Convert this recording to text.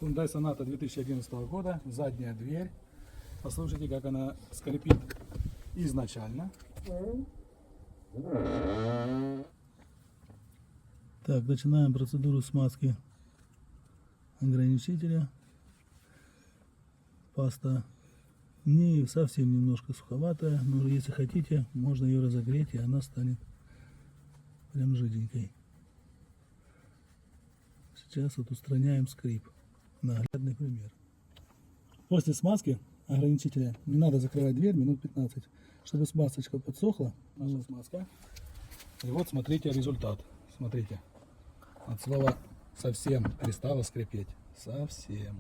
Hyundai Sonata 2011 года, задняя дверь. Послушайте, как она скрипит изначально. Так, начинаем процедуру смазки ограничителя. Паста не совсем немножко суховатая, но если хотите, можно ее разогреть, и она станет прям жиденькой. Сейчас вот устраняем скрип. Наглядный пример. После смазки ограничителя не надо закрывать дверь минут 15, чтобы смазочка подсохла. Наша смазка. И вот смотрите результат. Смотрите. От слова совсем перестала скрипеть. Совсем.